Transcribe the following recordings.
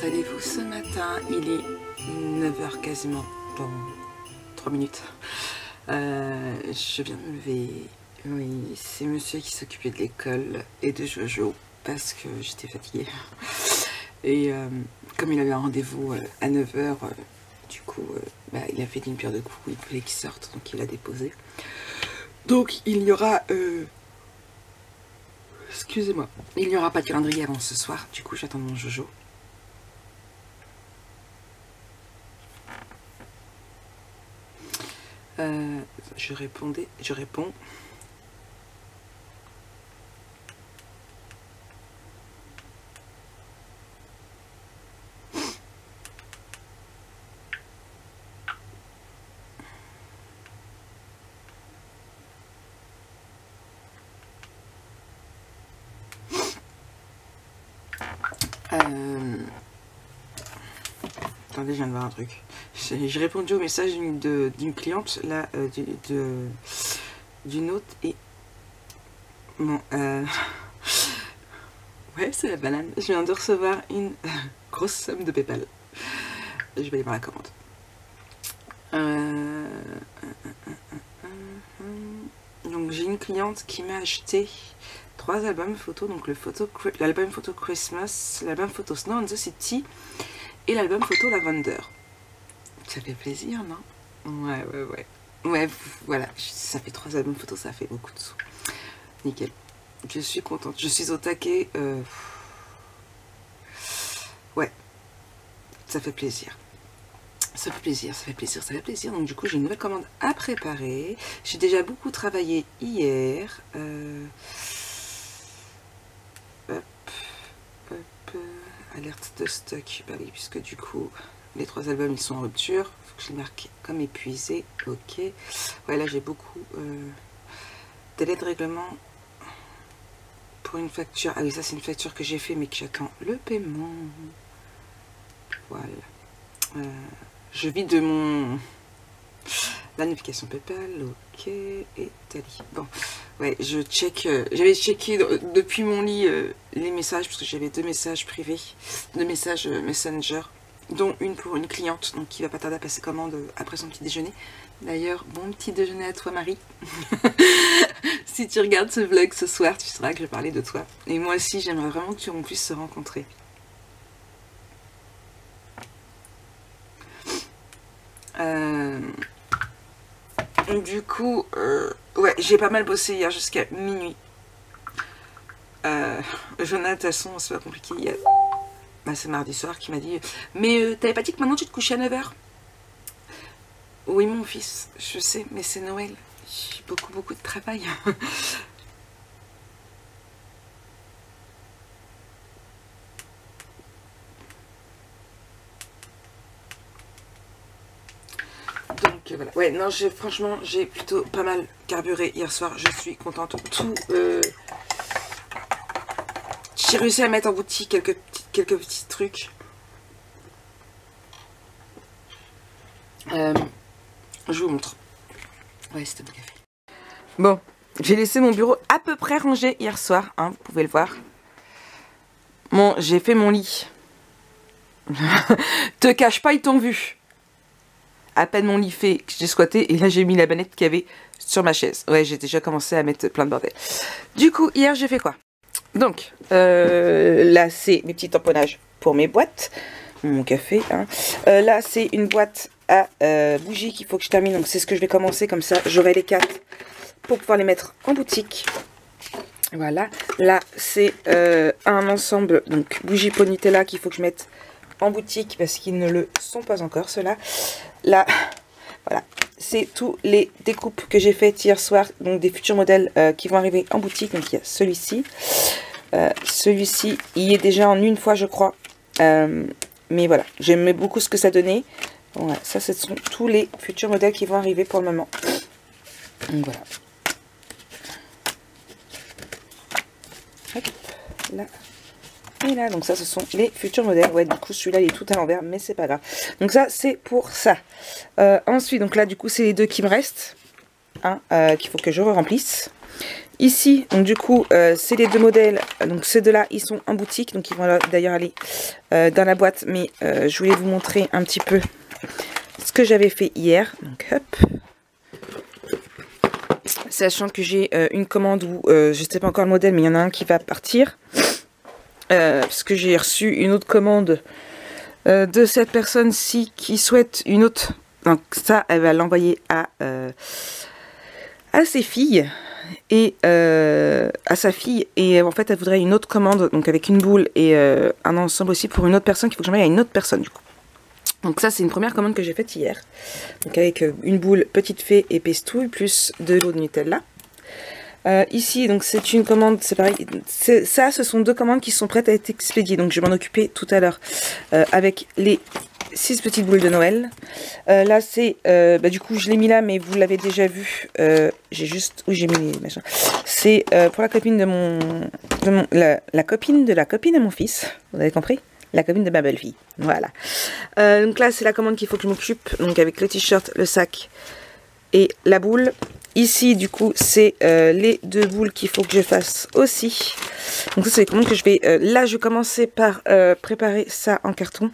allez-vous ce matin? Il est 9 h quasiment, dans 3 minutes. Je viens de me lever. Oui, c'est monsieur qui s'occupait de l'école et de Jojo parce que j'étais fatiguée. Et comme il avait un rendez-vous à 9 h, du coup, il a fait une pierre de coups, il voulait qu'il sorte, donc il a déposé. Donc il y aura... excusez-moi, il n'y aura pas de calendrier avant ce soir, du coup j'attends mon Jojo. Je réponds. Attendez, je viens de voir un truc. J'ai répondu au message d'une cliente, là, d'une autre, et... Bon, ouais, c'est la banane. Je viens de recevoir une grosse somme de PayPal. Je vais aller voir la commande. Donc, j'ai une cliente qui m'a acheté 3 albums photos. Donc, l'album photo Christmas, l'album photo Snow on the City et l'album photo Lavender. Ça fait plaisir, non? Ouais. Ouais, voilà, ça fait 3 albums photos, ça fait beaucoup de sous. Nickel. Je suis contente, je suis au taquet. Ouais, ça fait plaisir. Ça fait plaisir. Donc du coup, j'ai une nouvelle commande à préparer. J'ai déjà beaucoup travaillé hier. Alerte de stock. Bah oui, puisque du coup, les 3 albums, ils sont en rupture. Faut que je les marque comme épuisé. Ok. Ouais, là, j'ai beaucoup... délai de règlement pour une facture. Ah oui, ça, c'est une facture que j'ai fait, mais que j'attends le paiement. Voilà. Je vis de mon... La notification PayPal, ok, et Tali. Bon, ouais, je check, j'avais checké depuis mon lit les messages, parce que j'avais 2 messages privés, 2 messages Messenger, dont une pour une cliente, donc qui va pas tarder à passer commande après son petit déjeuner. D'ailleurs, bon petit déjeuner à toi, Marie. Si tu regardes ce vlog ce soir, tu sauras que je vais parler de toi. Et moi aussi, j'aimerais vraiment qu'on puisse se rencontrer. Du coup, ouais, j'ai pas mal bossé hier jusqu'à minuit. Jonathan, de toute façon, c'est pas compliqué. C'est mardi soir qui m'a dit mais t'avais pas dit que maintenant tu te couchais à 9 h? Oui, mon fils, je sais, mais c'est Noël. J'ai beaucoup de travail. Donc voilà. Ouais, non, franchement, j'ai plutôt pas mal carburé hier soir. Je suis contente. Tout. J'ai réussi à mettre en boutique quelques petits trucs. Je vous montre. Ouais, c'était mon café. Bon, j'ai laissé mon bureau à peu près rangé hier soir, hein, vous pouvez le voir. Bon, j'ai fait mon lit. Te cache pas, ils t'ont vu. À peine mon lit fait, que j'ai squatté, et là j'ai mis la banette qu'il y avait sur ma chaise. Ouais, j'ai déjà commencé à mettre plein de bordel. Du coup, hier j'ai fait quoi? Donc, là c'est mes petits tamponnages pour mes boîtes, mon café. Hein. Là c'est une boîte à bougies qu'il faut que je termine, donc c'est ce que je vais commencer, comme ça j'aurai les 4 pour pouvoir les mettre en boutique. Voilà, là c'est un ensemble, donc bougies pour Nutella qu'il faut que je mette en boutique parce qu'ils ne le sont pas encore, ceux-là. Là, voilà, c'est tous les découpes que j'ai faites hier soir, donc des futurs modèles qui vont arriver en boutique. Donc il y a celui-ci, celui-ci, il y est déjà en une fois je crois, mais voilà, j'aimais beaucoup ce que ça donnait. Voilà, ça ce sont tous les futurs modèles qui vont arriver pour le moment. Donc voilà. Hop, là. Et là, donc ça, ce sont les futurs modèles. Ouais, du coup, celui-là, il est tout à l'envers, mais c'est pas grave. Donc ça, c'est pour ça. Ensuite, donc là, du coup, c'est les 2 qui me restent. Hein, qu'il faut que je remplisse. Ici, donc du coup, c'est les deux modèles. Donc ces deux-là, ils sont en boutique. Donc ils vont d'ailleurs aller dans la boîte. Mais je voulais vous montrer un petit peu ce que j'avais fait hier. Donc hop. Sachant que j'ai une commande où je ne sais pas encore le modèle, mais il y en a un qui va partir. Parce que j'ai reçu une autre commande de cette personne-ci qui souhaite une autre. Donc ça, elle va l'envoyer à ses filles et à sa fille. Et en fait, elle voudrait une autre commande, donc avec une boule et un ensemble aussi pour une autre personne qu'il faut que j'envoie à une autre personne du coup. Donc ça, c'est une première commande que j'ai faite hier. Donc avec une boule Petite Fée et Pestouille, plus de l'eau de Nutella. Ici, donc c'est une commande, c'est pareil. Ça, ce sont deux commandes qui sont prêtes à être expédiées. Donc je vais m'en occuper tout à l'heure avec les 6 petites boules de Noël. Là, c'est... du coup, je l'ai mis là, mais vous l'avez déjà vu. J'ai juste... Où j'ai mis les machins. C'est pour la copine de la copine de la copine de mon fils. Vous avez compris? La copine de ma belle-fille. Voilà. Donc là, c'est la commande qu'il faut que je m'occupe. Donc avec le t-shirt, le sac et la boule. Ici, du coup, c'est les deux boules qu'il faut que je fasse aussi. Donc ça, c'est les commandes que je vais... là, je vais commencer par préparer ça en carton.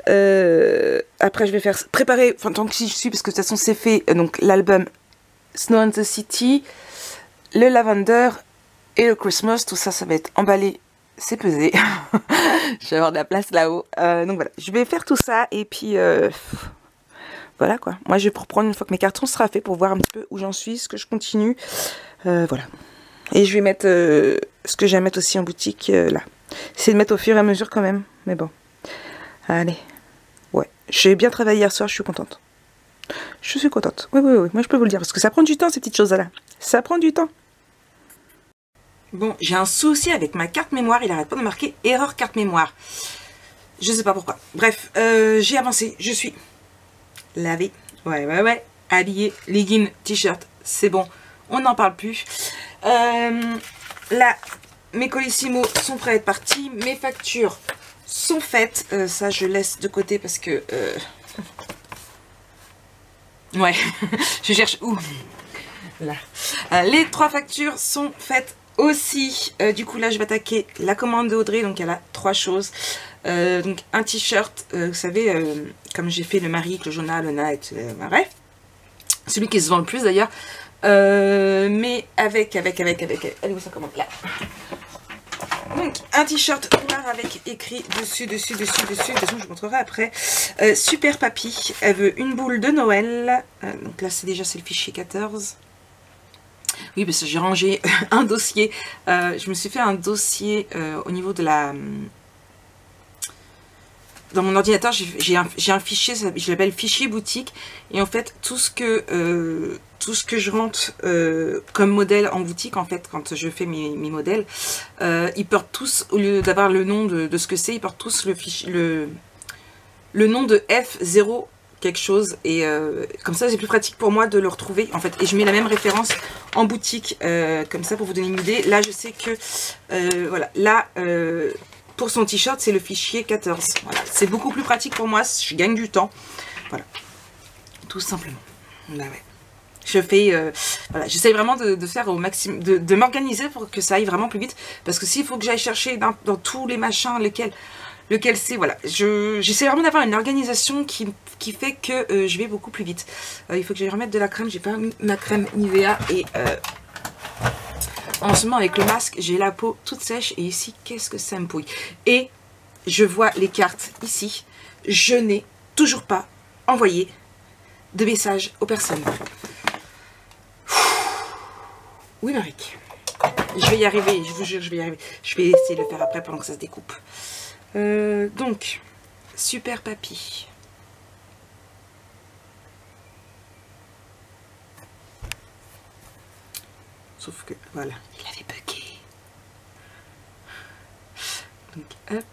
Après, je vais faire préparer... Enfin, tant que j'y suis, parce que de toute façon, c'est fait. Donc l'album Snow and the City, le Lavender et le Christmas. Tout ça, ça va être emballé. C'est pesé. Je vais avoir de la place là-haut. Donc voilà, je vais faire tout ça et puis voilà quoi. Moi je vais reprendre une fois que mes cartons seront faits pour voir un petit peu où j'en suis, ce que je continue. Voilà. Et je vais mettre ce que j'ai à mettre aussi en boutique là. C'est de mettre au fur et à mesure quand même. Mais bon. Allez. Ouais. J'ai bien travaillé hier soir, je suis contente. Je suis contente. Oui, oui, oui. Moi je peux vous le dire parce que ça prend du temps ces petites choses-là. Ça prend du temps. Bon, j'ai un souci avec ma carte mémoire, il arrête pas de marquer erreur carte mémoire. Je sais pas pourquoi. Bref, j'ai avancé, je suis lavée, ouais, habillée, leggings, t-shirt, c'est bon, on n'en parle plus. Là, mes colissimo sont prêts à être partis, mes factures sont faites, ça je laisse de côté parce que... ouais, je cherche où. Là. Les 3 factures sont faites aussi. Du coup là je vais attaquer la commande de Audrey. Donc elle a 3 choses. Donc un t-shirt, vous savez, comme j'ai fait le Marie, le Jonah, le Night, bref. Celui qui se vend le plus d'ailleurs. Mais avec, allez où ça commande là. Donc un t-shirt noir avec écrit dessus. De toute façon je vous montrerai après. Super Papy, elle veut une boule de Noël. Donc là c'est le fichier 14. Oui, parce que j'ai rangé un dossier. Je me suis fait un dossier au niveau de la... Dans mon ordinateur, j'ai un fichier, je l'appelle fichier boutique. Et en fait, tout ce que je rentre comme modèle en boutique, en fait, quand je fais mes modèles, ils portent tous, au lieu d'avoir le nom de ce que c'est, ils portent tous le nom de F0 quelque chose, et comme ça c'est plus pratique pour moi de le retrouver en fait, et je mets la même référence en boutique, comme ça pour vous donner une idée. Là je sais que voilà, là pour son t-shirt c'est le fichier 14, voilà. C'est beaucoup plus pratique pour moi, je gagne du temps, voilà, tout simplement. Là, ouais. Je fais, voilà, j'essaye vraiment de faire au maximum, de m'organiser pour que ça aille vraiment plus vite, parce que s'il faut que j'aille chercher dans tous les machins, lequel c'est, voilà, j'essaie vraiment d'avoir une organisation qui fait que je vais beaucoup plus vite. Il faut que j'aille remettre de la crème, j'ai pas mis ma crème Nivea, et en ce moment avec le masque j'ai la peau toute sèche, et ici qu'est-ce que ça me pouille. Et je vois les cartes ici, je n'ai toujours pas envoyé de message aux personnes. Oui Marie, je vais y arriver, je vous jure je vais y arriver. Je vais essayer de le faire après pendant que ça se découpe. Donc, Super Papy. Sauf que, voilà, il avait bugué. Donc, hop.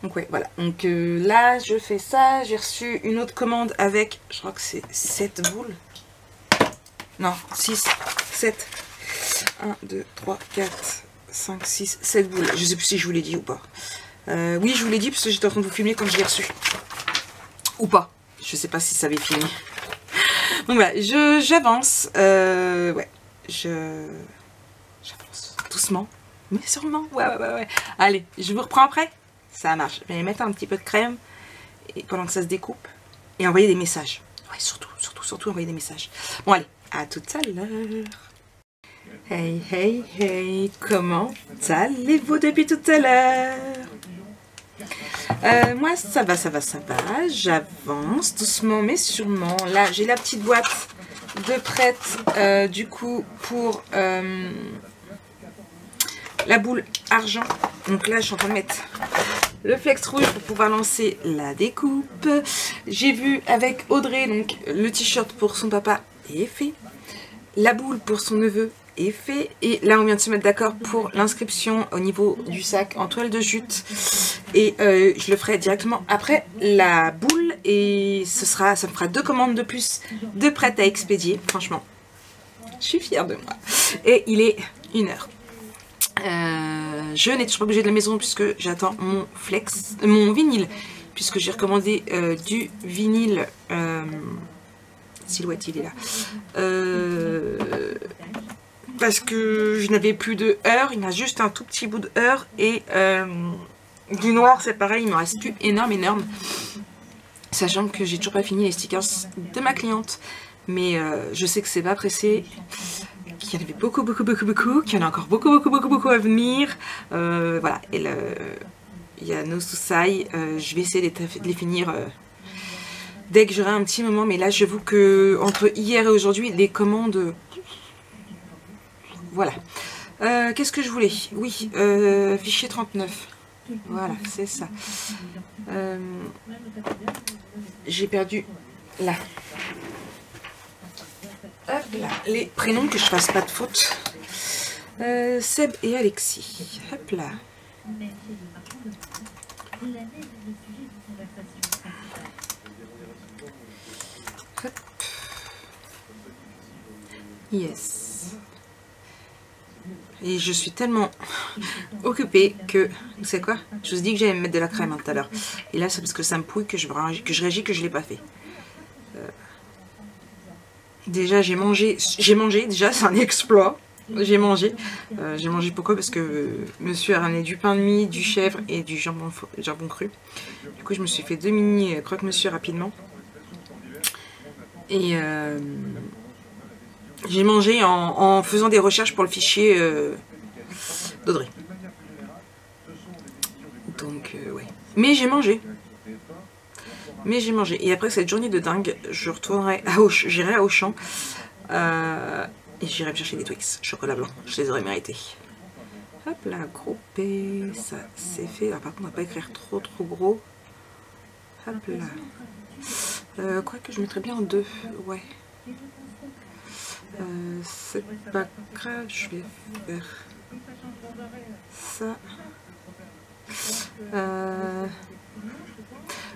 Donc, ouais, voilà. Donc, là, je fais ça. J'ai reçu une autre commande avec, je crois que c'est 7 boules. Non, 6, 7. 1, 2, 3, 4, 5, 6, 7 boules. Je sais plus si je vous l'ai dit ou pas. Oui, je vous l'ai dit parce que j'étais en train de vous filmer quand je l'ai reçu. Ou pas. Je sais pas si ça avait fini. Donc voilà, j'avance. Ouais, j'avance doucement, mais sûrement. Ouais. Allez, je vous reprends après. Ça marche. Je vais mettre un petit peu de crème et pendant que ça se découpe et envoyer des messages. Ouais, surtout envoyer des messages. Bon, allez, à tout à l'heure. Hey, comment allez-vous depuis tout à l'heure? Moi, ça va. J'avance doucement mais sûrement. Là, j'ai la petite boîte de prête, du coup, pour la boule argent. Donc là, je suis en train de mettre le flex rouge pour pouvoir lancer la découpe. J'ai vu avec Audrey, donc le t-shirt pour son papa est fait. La boule pour son neveu est fait. Et là, on vient de se mettre d'accord pour l'inscription au niveau du sac en toile de jute. Et je le ferai directement après la boule. Et ça me fera 2 commandes de plus de prêtes à expédier. Franchement, je suis fière de moi. Et il est 1h. Je n'ai toujours pas bougé de la maison puisque j'attends mon vinyle. Puisque j'ai recommandé du vinyle. Silhouette, il est là. Parce que je n'avais plus de heure, il y a juste un tout petit bout de heure. Et du noir, c'est pareil, il me reste plus énorme. Sachant que j'ai toujours pas fini les stickers de ma cliente. Mais je sais que c'est pas pressé. Qu'il y en avait beaucoup, qu'il y en a encore beaucoup à venir. Voilà, et il y a No Susai, je vais essayer de les finir dès que j'aurai un petit moment. Mais là, j'avoue que entre hier et aujourd'hui, les commandes... Voilà. Qu'est-ce que je voulais? Oui, fichier 39. Voilà, c'est ça. J'ai perdu là. Hop là, les prénoms, que je fasse pas de faute. Seb et Alexis. Hop là. Hop. Yes. Et je suis tellement occupée que... Vous savez quoi? Je vous ai dit que j'allais me mettre de la crème tout à l'heure. Et là, c'est parce que ça me pouille que je réagis que je ne l'ai pas fait. Déjà, j'ai mangé, déjà, c'est un exploit. J'ai mangé pourquoi? Parce que monsieur a ramené du pain de mie, du chèvre et du jambon cru. Du coup, je me suis fait 2 mini croque-monsieur rapidement. Et j'ai mangé en faisant des recherches pour le fichier d'Audrey. Donc, ouais. Mais j'ai mangé. Et après cette journée de dingue, je retournerai j'irai à Auchan et j'irai me chercher des Twix chocolat blanc. Je les aurais mérités. Hop là, groupé, ça c'est fait. Alors, par contre, on va pas écrire trop gros. Hop là. Quoique je mettrais bien en 2, ouais. C'est pas grave, je vais faire ça.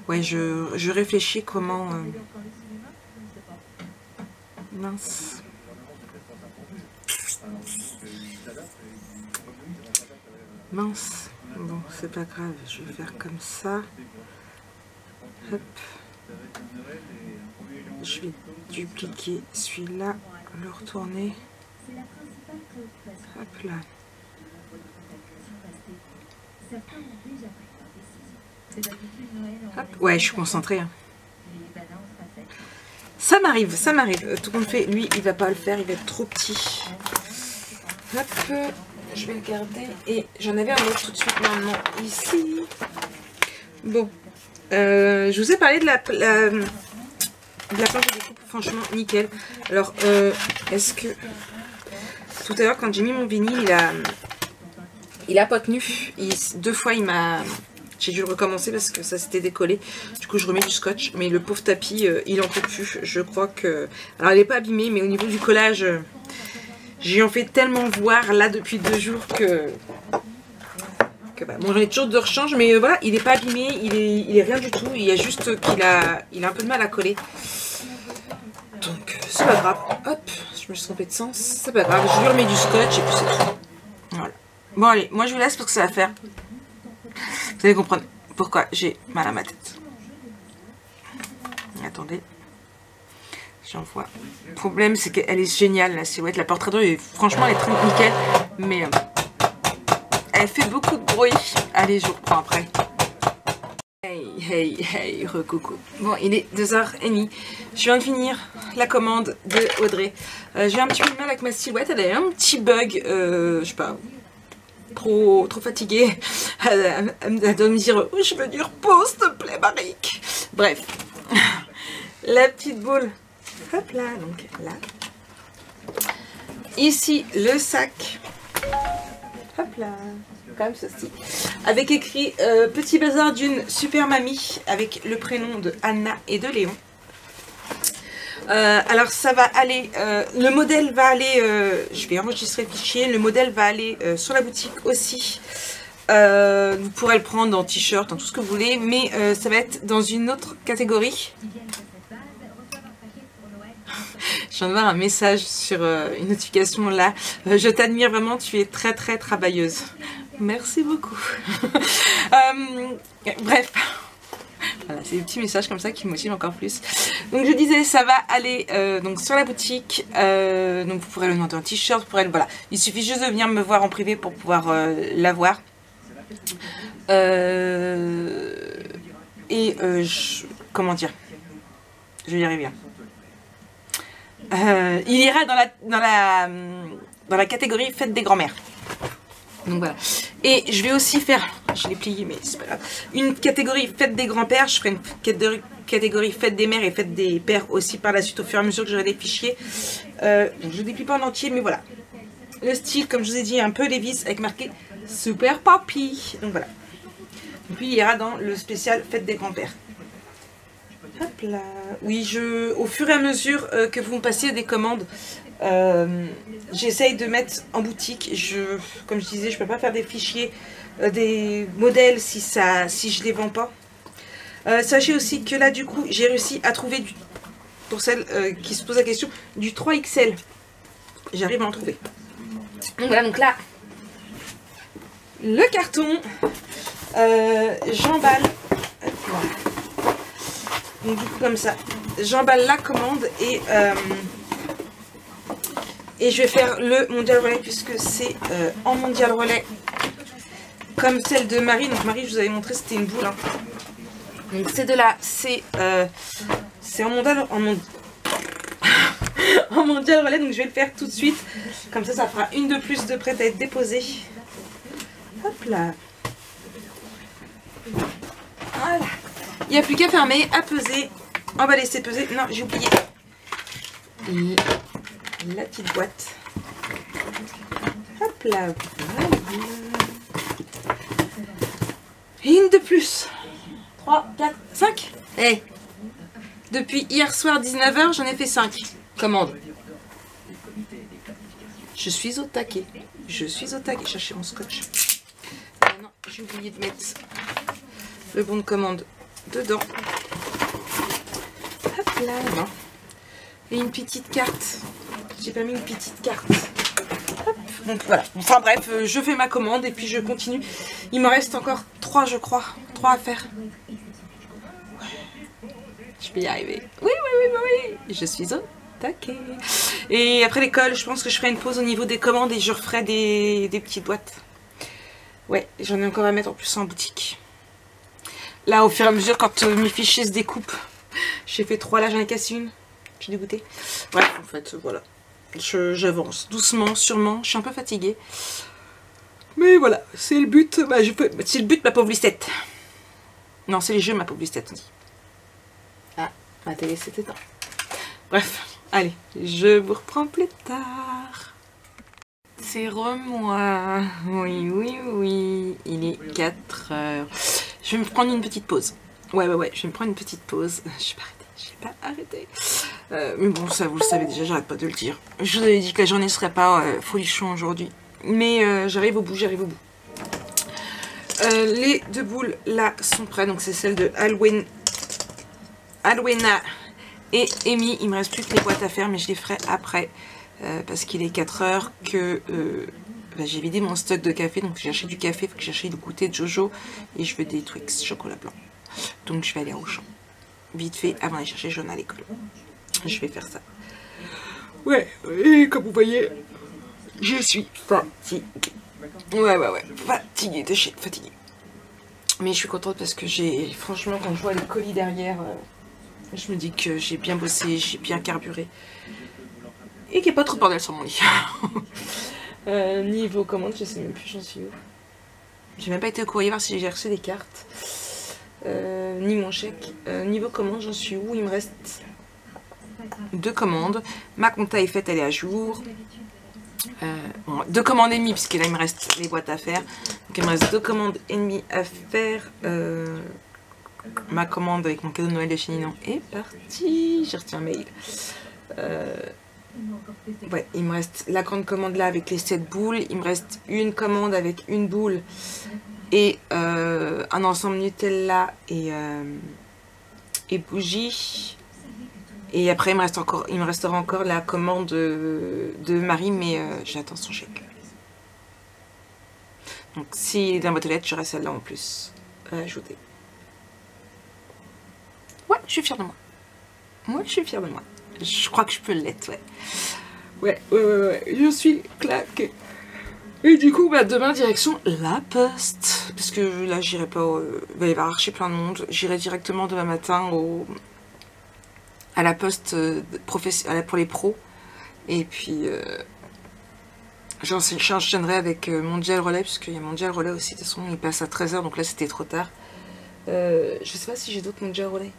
Ouais, je réfléchis comment... Mince. Mince. Bon, c'est pas grave, je vais faire comme ça. Hop. Je vais dupliquer celui-là, le retourner. Hop là. Hop. Ouais, je suis concentrée. Hein. Ça m'arrive. Tout compte fait, lui, il va pas le faire, il va être trop petit. Hop, je vais le garder. Et j'en avais un autre tout de suite maintenant ici. Bon, je vous ai parlé de la planche de découpe, franchement, nickel. Alors, est-ce que... Tout à l'heure, quand j'ai mis mon vinyle, il a pas tenu. 2 fois, j'ai dû le recommencer parce que ça s'était décollé. Du coup, je remets du scotch. Mais le pauvre tapis, il en peut plus. Je crois que... Alors, il n'est pas abîmé, mais au niveau du collage, j'ai en fait tellement voir là depuis 2 jours que bah, bon, j'en ai toujours de rechange, mais voilà, il n'est pas abîmé. Il est rien du tout. Il y a juste qu'il a un peu de mal à coller. Donc, c'est pas grave. Hop, je me suis trompée de sens. C'est pas grave. Je lui remets du scotch et puis c'est tout. Voilà. Bon, allez, moi je vous laisse parce que ça va faire... Vous allez comprendre pourquoi j'ai mal à ma tête. Attendez. J'envoie. Le problème, c'est qu'elle est géniale, la silhouette. La portrait d'eau, franchement, elle est très nickel. Mais elle fait beaucoup de bruit. Allez, je vous reprends après. Hey, recoucou. Bon, il est 2h30. Je viens de finir la commande de Audrey. J'ai un petit peu de mal avec ma silhouette. Elle a eu un petit bug, je sais pas, trop fatiguée. Elle doit me dire, oh, je veux du repos, s'il te plaît, Maric. Bref, la petite boule. Hop là, donc là. Ici, le sac. Hop là. Comme ceci, avec écrit Petit bazar d'une super mamie, avec le prénom de Anna et de Léon. Alors ça va aller, le modèle va aller, je vais enregistrer le fichier, le modèle va aller sur la boutique aussi. Vous pourrez le prendre en t-shirt, en tout ce que vous voulez, mais ça va être dans une autre catégorie. Je viens de voir un message sur une notification là. Je t'admire vraiment, tu es très travailleuse. Merci beaucoup. Bref, voilà, c'est des petits messages comme ça qui me motivent encore plus. Donc je disais, ça va aller donc sur la boutique. Donc vous pourrez le demander en t-shirt, voilà. Il suffit juste de venir me voir en privé pour pouvoir l'avoir. Comment dire, je vais y arriver. Il ira dans la catégorie fête des grands-mères. Donc voilà. Et je vais aussi faire, je l'ai plié mais c'est pas grave, une catégorie fête des grands-pères. Je ferai une catégorie fête des mères et fête des pères aussi par la suite au fur et à mesure que j'aurai des fichiers. Donc je ne déplie pas en entier mais voilà. Le style comme je vous ai dit un peu Levi's avec marqué Super Papi. Donc voilà. Et puis il ira dans le spécial fête des grands-pères. Hop là. Oui, au fur et à mesure que vous me passez des commandes, j'essaye de mettre en boutique. Comme je disais, je peux pas faire des fichiers, des modèles si je les vends pas. Sachez aussi que là, du coup, j'ai réussi à trouver, pour celles qui se posent la question, du 3XL. J'arrive à en trouver. Donc voilà, donc là, le carton, j'emballe. Donc du coup comme ça, j'emballe la commande et je vais faire le mondial relais puisque c'est en mondial relais comme celle de Marie. Donc Marie, je vous avais montré, c'était une boule. Hein. Donc c'est de là, c'est en mondial, en mondial relais. Donc je vais le faire tout de suite. Comme ça fera une de plus de prête à être déposée. Hop là. Voilà. Il n'y a plus qu'à fermer, à peser, emballer, c'est peser. Non, j'ai oublié la petite boîte. Hop là, voilà. Et une de plus. 3, 4, 5. Hey. Depuis hier soir 19 h, j'en ai fait 5. Commande. Je suis au taquet. Cherchez mon scotch. Ah non, j'ai oublié de mettre le bon de commande dedans. Hop là, non. Et une petite carte. J'ai pas mis une petite carte. Hop. Donc voilà. Enfin bref, je fais ma commande et puis je continue. Il me reste encore 3, je crois. 3 à faire. Ouais. Je vais y arriver. Oui. Je suis au taquet. Et après l'école, je pense que je ferai une pause au niveau des commandes et je referai des petites boîtes. Ouais, j'en ai encore à mettre en plus en boutique. Là, au fur et à mesure, quand mes fichiers se découpent, j'ai fait 3, là j'en ai cassé une. Je suis dégoûtée. Bref, en fait, voilà. J'avance doucement, sûrement. Je suis un peu fatiguée. Mais voilà, c'est le but. Bah, c'est le but, ma pauvre Lucette. Non, c'est les jeux, ma pauvre Lucette, on dit. Ah, ma télé s'est éteinte. Bref, allez, je vous reprends plus tard. C'est moi. Oui. Il est 4 h. Je vais me prendre une petite pause. Ouais, je vais me prendre une petite pause. Je vais pas arrêter. Mais bon, ça, vous le savez déjà, j'arrête pas de le dire. Je vous avais dit que la journée serait pas folichon aujourd'hui. Mais j'arrive au bout, les 2 boules, là, sont prêtes. Donc, c'est celle de Alwena et Amy. Il me reste plus que les boîtes à faire, mais je les ferai après. Parce qu'il est 4 h que... j'ai vidé mon stock de café, donc j'ai cherché du café, il faut que j'ai cherché du goûter de Jojo et je veux des Twix chocolat blanc. Donc je vais aller à Auchan, vite fait, avant d'aller chercher Jonah à l'école. Je vais faire ça. Ouais, et comme vous voyez, je suis fatiguée. Ouais, fatiguée de chez fatiguée. Mais je suis contente parce que j'ai, franchement, quand je vois les colis derrière, je me dis que j'ai bien bossé, j'ai bien carburé. Et qu'il n'y a pas trop de bordel sur mon lit. Niveau commande, je sais même plus, j'en suis où. J'ai même pas été au courrier voir si j'ai reçu des cartes. Ni mon chèque. Niveau commande, j'en suis où? Il me reste 2 commandes. Ma compta est faite, elle est à jour. Bon, 2 commandes et demie, puisque là il me reste les boîtes à faire. Donc il me reste 2 commandes et demie à faire. Ma commande avec mon cadeau de Noël de chez Ninon est partie. J'ai reçu un mail. Ouais, il me reste la grande commande là avec les 7 boules. Il me reste une commande avec une boule et un ensemble Nutella et bougies. Et après, il me restera encore la commande de Marie, mais j'attends son chèque. Donc, s'il est dans la boîte aux lettres, j'aurai celle-là en plus à ajouter. Ouais, je suis fière de moi. Moi, je suis fière de moi. Je crois que je peux l'être, ouais. Ouais, je suis claquée. Et du coup, bah, demain, direction la poste. Parce que là, j'irai pas. Il va y avoir archi plein de monde. J'irai directement demain matin à la poste pour les pros. Et puis, j'enchaînerai avec Mondial Relais, puisqu'il y a Mondial Relais aussi. De toute façon, il passe à 13 h, donc là, c'était trop tard. Je sais pas si j'ai d'autres Mondial Relais.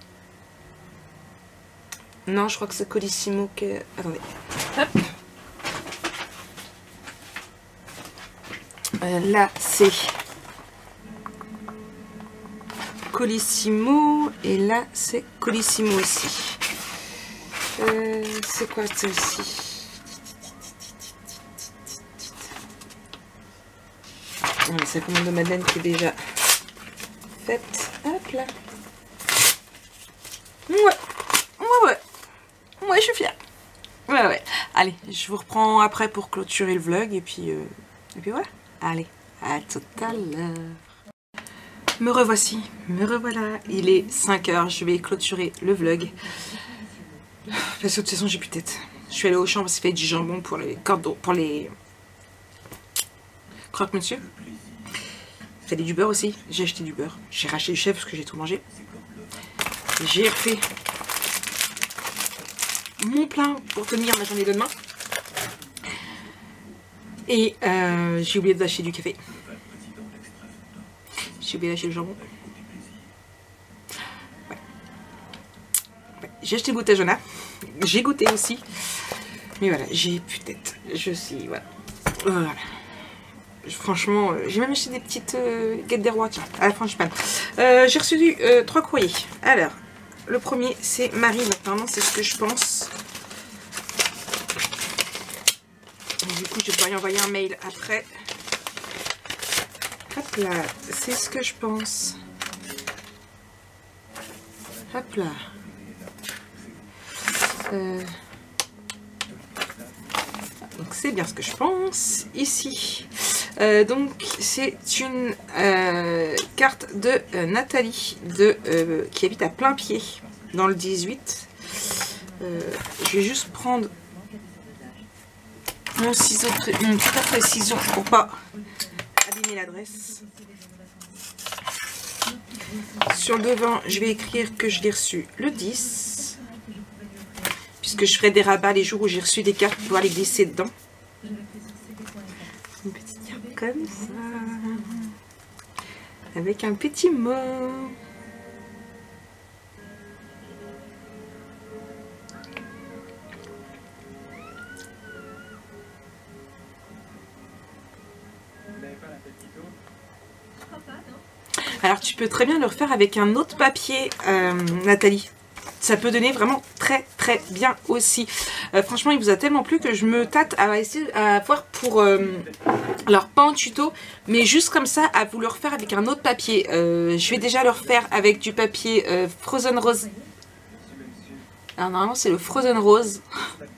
Non, je crois que c'est Colissimo que... Attendez. Hop. Là, c'est Colissimo. Et là, c'est Colissimo aussi. C'est quoi celle-ci? C'est la commande de Madeleine qui est déjà faite. Hop là. Ouais, je suis fière. Ouais. Allez, je vous reprends après pour clôturer le vlog. Et puis voilà. Allez, à tout à l'heure. Me revoici, me revoilà. Il est 5 h, je vais clôturer le vlog. Parce que de toute façon, j'ai plus de tête. Je suis allée au champ parce qu'il fait du jambon pour les cordons, pour les croque-monsieur. Il fallait du beurre aussi. J'ai acheté du beurre. J'ai racheté du chef parce que j'ai tout mangé. J'ai fait mon plein pour tenir ma journée de demain. Et j'ai oublié d'acheter du café. J'ai oublié d'acheter le jambon. Ouais. J'ai acheté le goûter à Jonah. J'ai goûté aussi. Mais voilà, j'ai plus de tête. Je suis... Voilà. Franchement, j'ai même acheté des petites guettes des rois, tiens, à la frangipane. J'ai reçu 3 courriers. Alors, le premier, c'est Marie. Apparemment, c'est ce que je pense. Du coup, je vais lui envoyer un mail après. Hop là, c'est ce que je pense. Hop là. Donc, c'est bien ce que je pense. Ici. Donc, c'est une carte de Nathalie qui habite à Plain-Pied, dans le 18. Je vais juste prendre mon ciseau, mon petit précision pour pas abîmer l'adresse. Sur le devant, je vais écrire que je l'ai reçu le 10, puisque je ferai des rabats les jours où j'ai reçu des cartes pour pouvoir les glisser dedans. Une petite carte comme ça, avec un petit mot. Alors tu peux très bien le refaire avec un autre papier, Nathalie. Ça peut donner vraiment très très bien aussi. Franchement, il vous a tellement plu que je me tâte à essayer à voir pour... alors pas en tuto, mais juste comme ça, à vous le refaire avec un autre papier. Je vais déjà le refaire avec du papier Frozen Rose. Alors normalement c'est le Frozen Rose.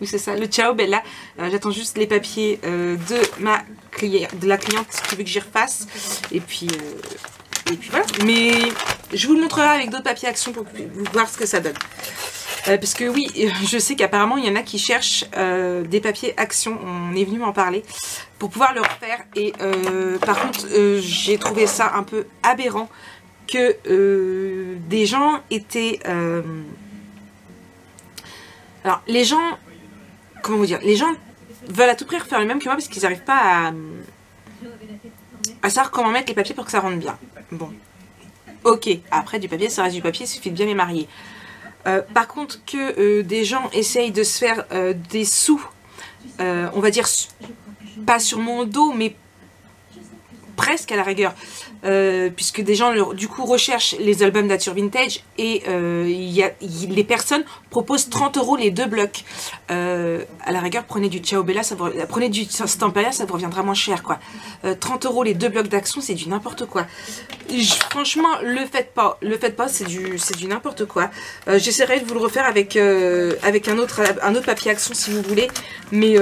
Oui c'est ça, le Ciao Bella. J'attends juste les papiers de la cliente qui veut que j'y refasse. Et puis voilà. Mais je vous le montrerai avec d'autres papiers action pour vous voir ce que ça donne. Parce que oui, je sais qu'apparemment il y en a qui cherchent des papiers Action, on est venu m'en parler, pour pouvoir le refaire. Et par contre, j'ai trouvé ça un peu aberrant que des gens étaient... Alors, les gens... Comment vous dire? Les gens veulent à tout prix refaire le même que moi parce qu'ils n'arrivent pas à savoir comment mettre les papiers pour que ça rentre bien. Bon. Ok, après du papier, ça reste du papier, il suffit de bien les marier. Par contre, que des gens essayent de se faire des sous, on va dire, pas sur mon dos, mais presque à la rigueur, puisque des gens du coup recherchent les albums Nature Vintage et les personnes proposent 30 € les 2 blocs. À la rigueur, prenez du Ciao Bella, prenez du Stampella, ça vous reviendra moins cher quoi. 30 € les 2 blocs d'Action, c'est du n'importe quoi. Franchement, le faites pas, c'est du n'importe quoi. J'essaierai de vous le refaire avec un autre papier Action si vous voulez, mais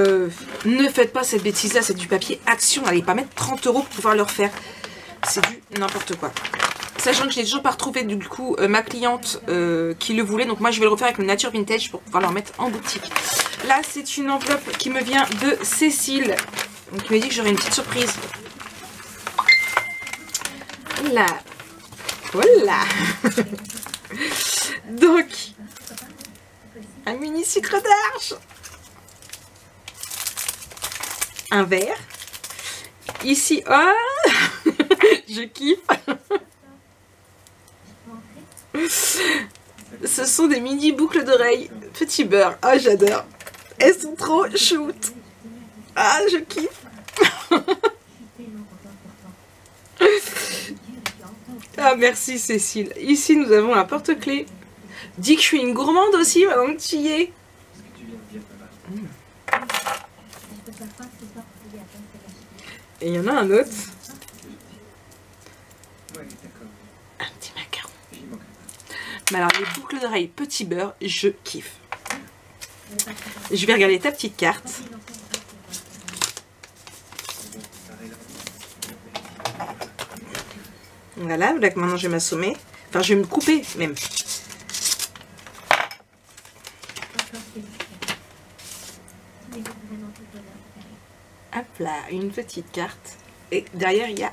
ne faites pas cette bêtise là, c'est du papier Action, n'allez pas mettre 30 € pour pouvoir le refaire. C'est du n'importe quoi. Sachant que je n'ai toujours pas retrouvé du coup ma cliente qui le voulait. Donc moi je vais le refaire avec le Nature Vintage pour pouvoir le remettre en boutique. Là c'est une enveloppe qui me vient de Cécile. Donc il m'a dit que j'aurais une petite surprise. Là. Voilà. Donc un mini sucre d'arche. Un verre. Ici, oh je kiffe. Ce sont des mini boucles d'oreilles petit beurre. Oh j'adore. Elles sont trop shoot. Ah je kiffe. Ah merci Cécile. Ici nous avons un porte-clés. Dis que je suis une gourmande aussi maintenant que tu y es. Et il y en a un autre. Un petit macaron. Mais alors les boucles d'oreilles petit beurre, je kiffe. Je vais regarder ta petite carte. Voilà, là que maintenant je vais m'assommer. Enfin je vais me couper même. Hop là, une petite carte. Et derrière, il y a...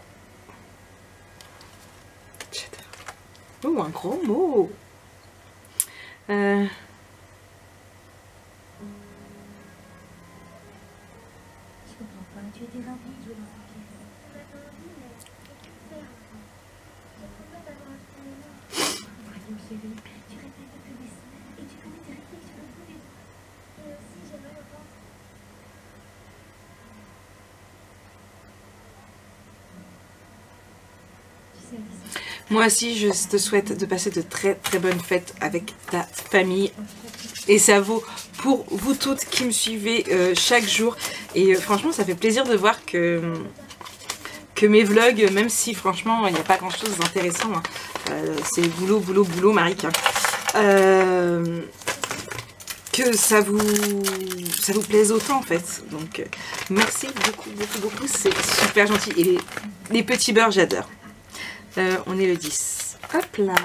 Oh, un gros mot. Moi aussi, je te souhaite de passer de très très bonnes fêtes avec ta famille. Et ça vaut pour vous toutes qui me suivez chaque jour. Et franchement, ça fait plaisir de voir que mes vlogs, même si franchement, il n'y a pas grand chose d'intéressant, hein, c'est boulot, boulot, boulot, Maric. Hein, que ça vous plaise autant en fait. Donc, merci beaucoup, beaucoup, beaucoup. C'est super gentil. Et les petits beurres, j'adore. On est le 10. Hop là.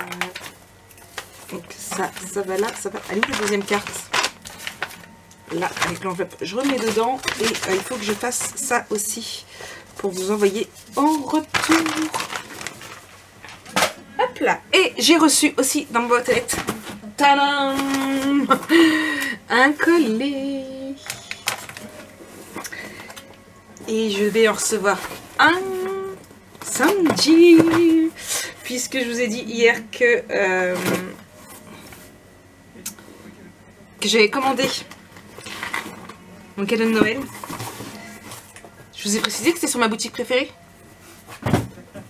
Donc ça va là, ça va. Allez, où la deuxième carte? Là, avec l'enveloppe, je remets dedans. Et il faut que je fasse ça aussi pour vous envoyer en retour. Hop là. Et j'ai reçu aussi dans ma boîte aux lettres, tadam, un collet. Et je vais en recevoir un samedi, puisque je vous ai dit hier que j'avais commandé mon cadeau de Noël. Je vous ai précisé que c'était sur ma boutique préférée.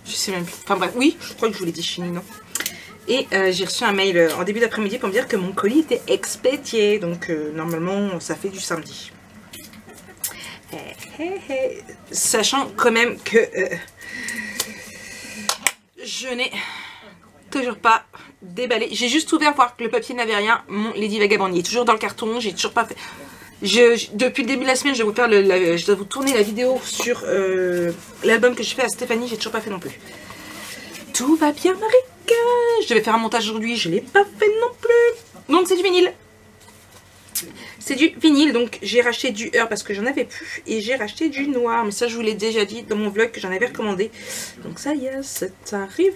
Je sais même plus. Enfin bref, oui, je crois que je vous l'ai dit chez Nino. Et j'ai reçu un mail en début d'après-midi pour me dire que mon colis était expédié. Donc normalement, ça fait du samedi. Sachant quand même que je n'ai toujours pas déballé. J'ai juste ouvert pour voir que le papier n'avait rien. Mon Lady Vagabond, il est toujours dans le carton. J'ai toujours pas fait. Depuis le début de la semaine, je vais vous faire je dois vous tourner la vidéo sur l'album que je fais à Stéphanie. J'ai toujours pas fait non plus. Tout va bien, Maric. Je devais faire un montage aujourd'hui. Je l'ai pas fait non plus. Donc c'est du vinyle. C'est du vinyle, donc j'ai racheté du Heur parce que j'en avais plus. Et j'ai racheté du noir, mais ça je vous l'ai déjà dit dans mon vlog que j'en avais recommandé. Donc ça y est, c'est arrivé.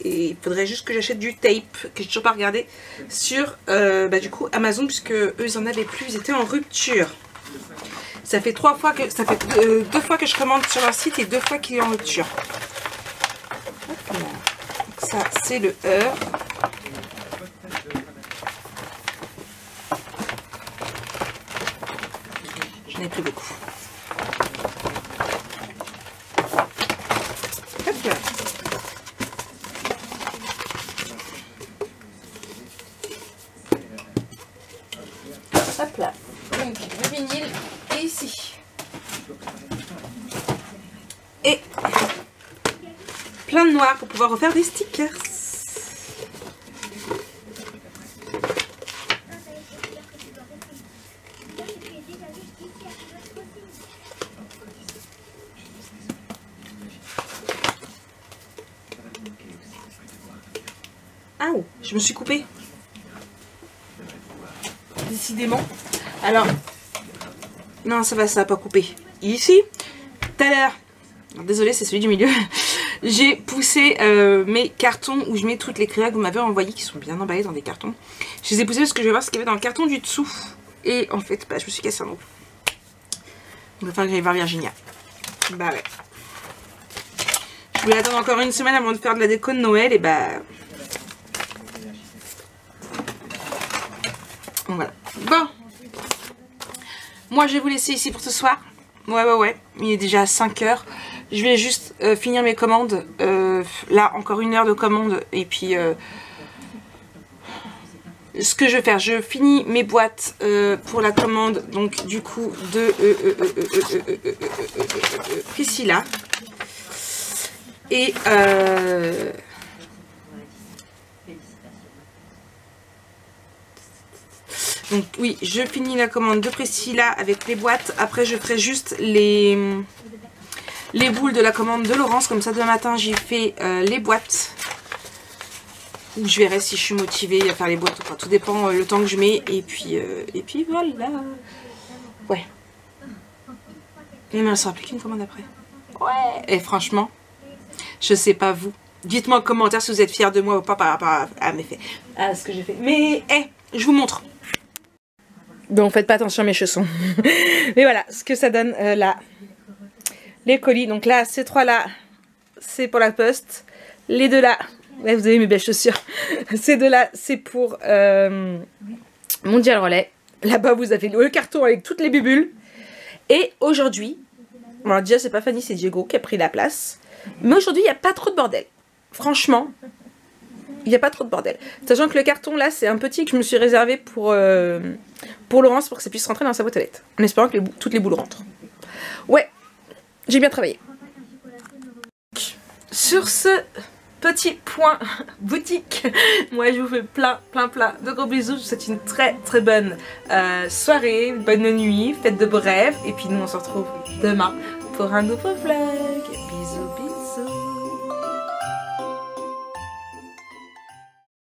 Et il faudrait juste que j'achète du tape, que j'ai toujours pas regardé, sur du coup Amazon, puisque eux ils en avaient plus, ils étaient en rupture. Ça fait 2 fois que je commande sur leur site et 2 fois qu'il est en rupture. Donc ça c'est le Heur. J'en ai plus beaucoup. Hop là. Hop là. Donc le vinyle est ici. Et plein de noir pour pouvoir refaire des stickers. Ah, je me suis coupée. Décidément. Alors, non, ça va pas couper. Ici, tout à l'heure, désolé, c'est celui du milieu. J'ai poussé mes cartons où je mets toutes les créas que vous m'avez envoyées, qui sont bien emballées dans des cartons. Je les ai poussés parce que je vais voir ce qu'il y avait dans le carton du dessous. Et en fait, je me suis cassé un ongle. Il va falloir que j'aille voir Virginia. Bah ouais. Je voulais attendre encore une semaine avant de faire de la déco de Noël et bah... Voilà. Bon. Moi, je vais vous laisser ici pour ce soir. Ouais. Il est déjà 5 h. Je vais juste finir mes commandes. Là, encore 1 heure de commande. Et puis, ce que je vais faire, je finis mes boîtes pour la commande. Donc, du coup, de Priscilla. Et... donc oui, je finis la commande de Priscilla avec les boîtes. Après, je ferai juste les boules de la commande de Laurence. Comme ça, demain matin, j'y fais les boîtes. Ou je verrai si je suis motivée à faire les boîtes ou pas. Tout dépend le temps que je mets. Et puis voilà. Ouais. Et mais il ne sera plus qu'une commande après. Ouais. Et franchement, je sais pas vous. Dites-moi en commentaire si vous êtes fiers de moi ou pas par rapport à mes faits. À ce que j'ai fait. Mais, je vous montre. Donc faites pas attention à mes chaussons. Mais voilà ce que ça donne là. Les colis. Donc là, ces 3 là, c'est pour la poste. Les 2 là, ouais, vous avez mes belles chaussures. Ces 2 là, c'est pour Mondial Relais. Là-bas, vous avez le carton avec toutes les bubules. Et aujourd'hui, bon, déjà c'est pas Fanny, c'est Diego qui a pris la place. Mais aujourd'hui, il n'y a pas trop de bordel. Franchement, il n'y a pas trop de bordel. Sachant que le carton là, c'est un petit que je me suis réservé pour Laurence pour que ça puisse rentrer dans sa boîte aux lettres. En espérant que toutes les boules rentrent. Ouais, j'ai bien travaillé. Sur ce petit point boutique, moi je vous fais plein de gros bisous. Je vous souhaite une très bonne soirée, bonne nuit, faites de beaux rêves. Et puis nous on se retrouve demain pour un nouveau vlog.